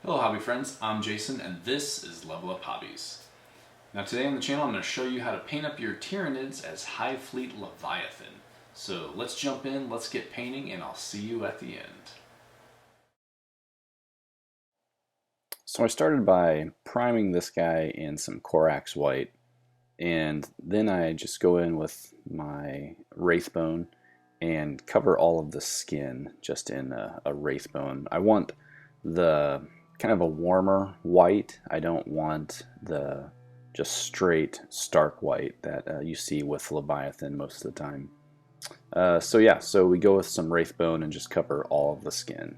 Hello hobby friends, I'm Jason and this is Level Up Hobbies. Now today on the channel I'm going to show you how to paint up your Tyranids as Hive Fleet Leviathan. So let's jump in, let's get painting, and I'll see you at the end. So I started by priming this guy in some Corax white, and then I just go in with my Wraithbone and cover all of the skin just in a Wraithbone. I want the kind of a warmer white. I don't want the just straight stark white that you see with Leviathan most of the time. So we go with some Wraithbone and just cover all of the skin.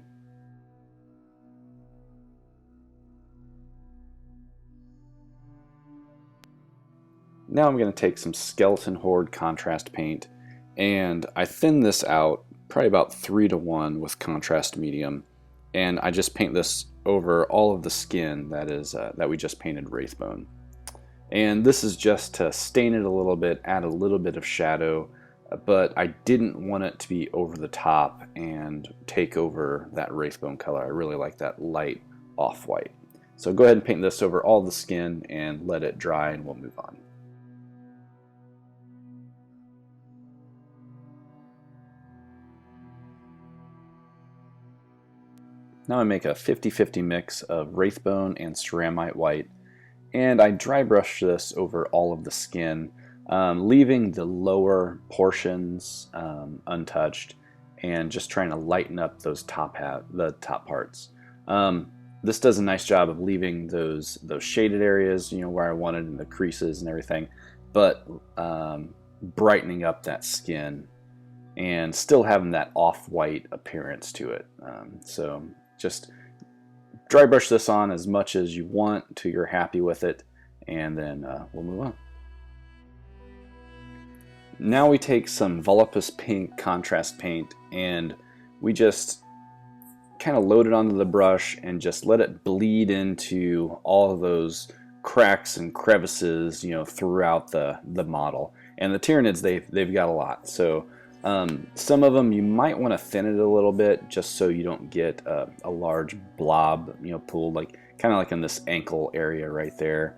Now I'm going to take some Skeleton Horde contrast paint, and I thin this out probably about 3:1 with contrast medium, and I just paint this over all of the skin that we just painted Wraithbone. And this is just to stain it a little bit, add a little bit of shadow, but I didn't want it to be over the top and take over that Wraithbone color. I really like that light off-white. So go ahead and paint this over all the skin and let it dry, and we'll move on. Now I make a 50-50 mix of Wraithbone and Ceramite White, and I dry brush this over all of the skin, leaving the lower portions untouched, and just trying to lighten up those the top parts. This does a nice job of leaving those shaded areas, where I wanted, in the creases and everything, but brightening up that skin and still having that off-white appearance to it. So just dry brush this on as much as you want till you're happy with it, and then we'll move on. Now we take some Volupus Pink contrast paint and we just kind of load it onto the brush and just let it bleed into all of those cracks and crevices, throughout the model. And the Tyranids, they've got a lot. So some of them you might want to thin it a little bit just so you don't get a large blob, pooled, kind of like in this ankle area right there.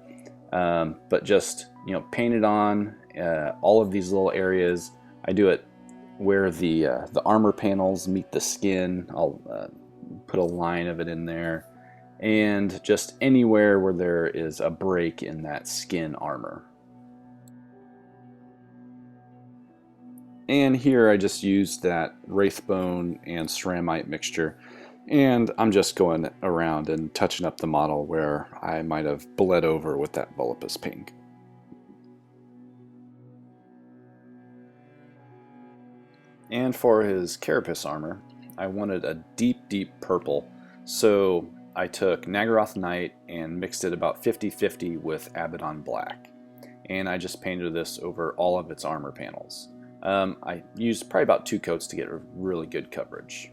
But just paint it on all of these little areas. I do it where the armor panels meet the skin. I'll put a line of it in there, and just anywhere where there is a break in that skin armor. And here I just used that Wraithbone and Ceramite mixture, and I'm just going around and touching up the model where I might have bled over with that Volupus Pink. And for his carapace armor, I wanted a deep purple, so I took Nagaroth Night and mixed it about 50-50 with Abaddon Black, and I just painted this over all of its armor panels. I used probably about 2 coats to get a really good coverage.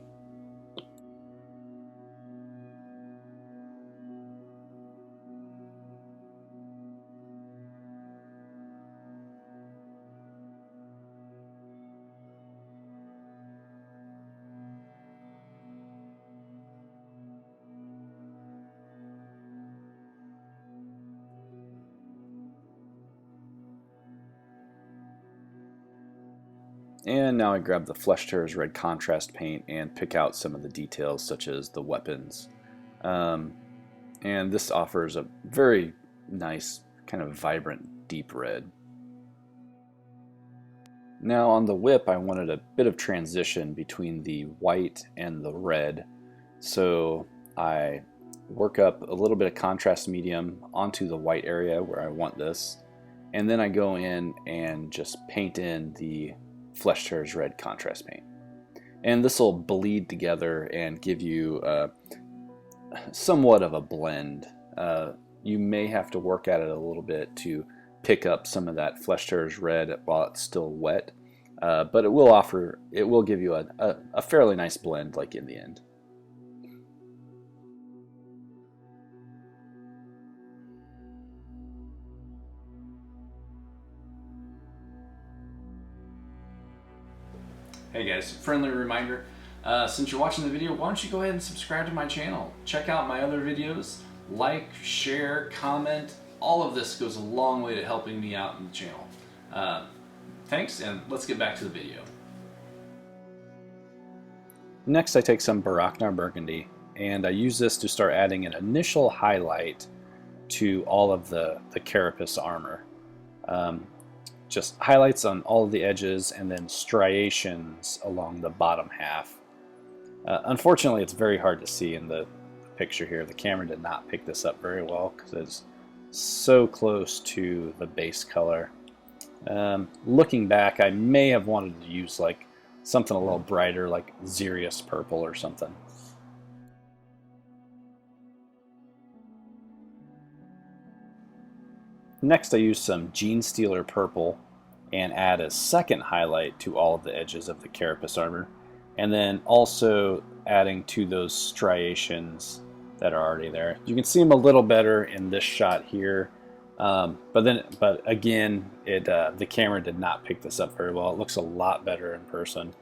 And now I grab the Flesh Tearers Red contrast paint and pick out some of the details, such as the weapons. And this offers a very nice, kind of vibrant, deep red. Now on the whip, I wanted a bit of transition between the white and the red, so I work up a little bit of contrast medium onto the white area where I want this, and then I go in and just paint in the Flesh Tearers Red contrast paint. And this will bleed together and give you somewhat of a blend. You may have to work at it a little bit to pick up some of that Flesh Tearers Red while it's still wet, but it will give you a fairly nice blend, like in the end. Hey guys, friendly reminder, Since you're watching the video, why don't you go ahead and subscribe to my channel. Check out my other videos. Like, share, comment. All of this goes a long way to helping me out in the channel. Thanks, and let's get back to the video. Next I take some Baraknar Burgundy, and I use this to start adding an initial highlight to all of the carapace armor. Just highlights on all of the edges and then striations along the bottom half. Unfortunately, it's very hard to see in the picture here. The camera did not pick this up very well because it's so close to the base color. Looking back, I may have wanted to use like something a little brighter, like Xerius purple or something. Next I use some Gene Stealer purple and add a second highlight to all of the edges of the carapace armor, and then also adding to those striations that are already there. You can see them a little better in this shot here, but again, the camera did not pick this up very well. It looks a lot better in person.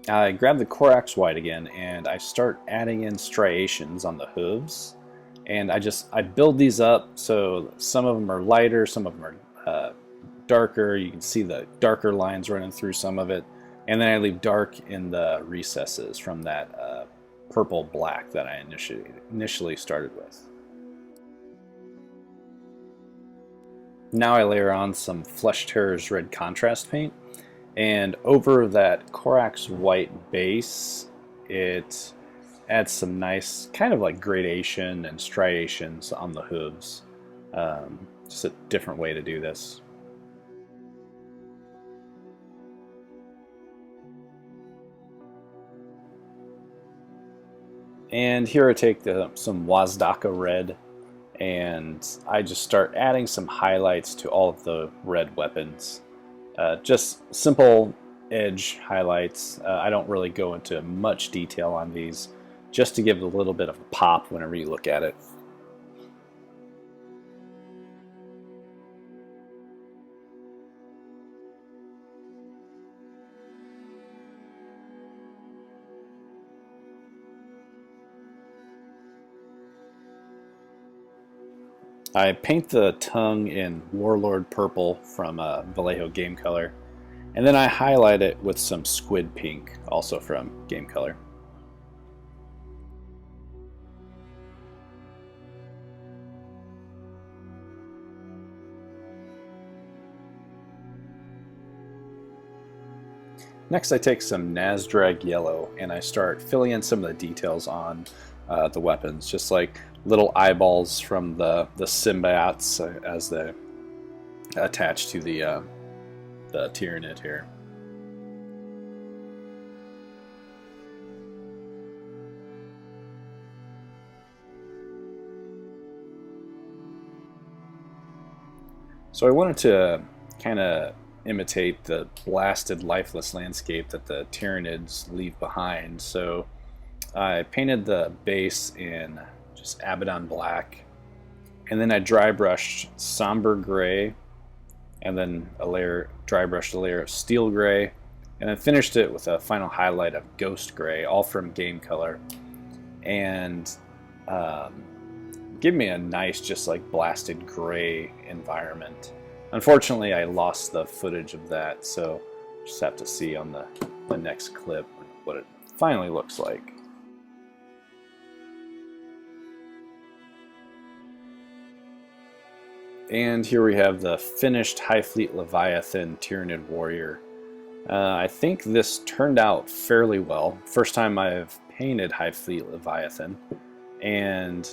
I grab the Corax White again and I start adding in striations on the hooves, and I build these up so some of them are lighter, some of them are darker. You can see the darker lines running through some of it, and then I leave dark in the recesses from that purple black that I initially started with. Now I layer on some Flesh Terror's red contrast paint, and over that Corax White base it adds some nice kind of like gradation and striations on the hooves. Just a different way to do this. And here I take some Wazdaka red, and I just start adding some highlights to all of the red weapons. Just simple edge highlights. I don't really go into much detail on these, just to give it a little bit of a pop whenever you look at it. I paint the tongue in Warlord Purple from Vallejo Game Color, and then I highlight it with some Squid Pink, also from Game Color. Next I take some Nazdrag Yellow and I start filling in some of the details on the weapons, just like little eyeballs from the symbiotes as they attach to the Tyranid here. So I wanted to kind of imitate the blasted, lifeless landscape that the Tyranids leave behind, so I painted the base in just Abaddon black, and then I dry brushed somber gray, and then dry brushed a layer of steel gray, and then finished it with a final highlight of ghost gray, all from Game Color, and give me a nice just like blasted gray environment. Unfortunately, I lost the footage of that, so just have to see on the next clip what it finally looks like. And here we have the finished Hive Fleet Leviathan Tyranid Warrior. I think this turned out fairly well. First time I've painted Hive Fleet Leviathan, and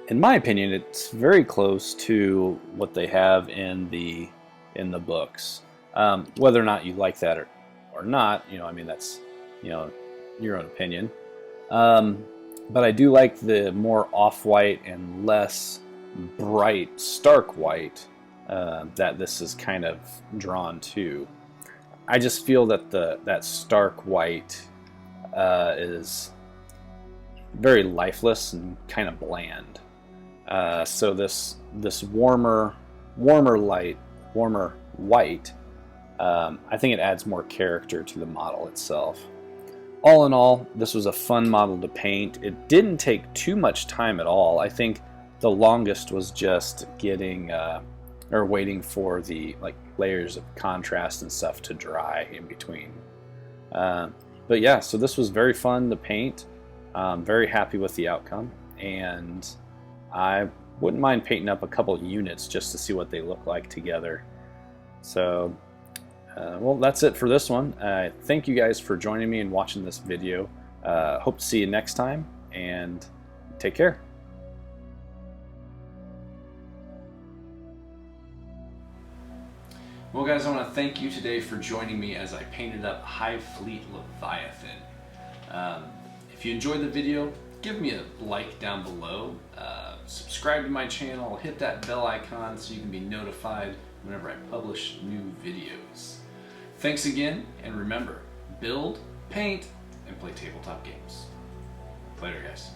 in my opinion, it's very close to what they have in the books. Whether or not you like that or not, I mean, that's your own opinion. But I do like the more off-white and less bright, stark white that this is kind of drawn to. I just feel that that stark white is very lifeless and kind of bland. So this warmer white I think it adds more character to the model itself. All in all, this was a fun model to paint. It didn't take too much time at all. I think the longest was just getting or waiting for the layers of contrast and stuff to dry in between. But yeah, so this was very fun to paint. Very happy with the outcome, and I wouldn't mind painting up a couple units just to see what they look like together. So well, that's it for this one. Thank you guys for joining me and watching this video. Hope to see you next time, and take care. Well guys, I want to thank you today for joining me as I painted up Hive Fleet Leviathan. If you enjoyed the video, give me a like down below, subscribe to my channel, hit that bell icon so you can be notified whenever I publish new videos. Thanks again, and remember, build, paint, and play tabletop games. Later guys.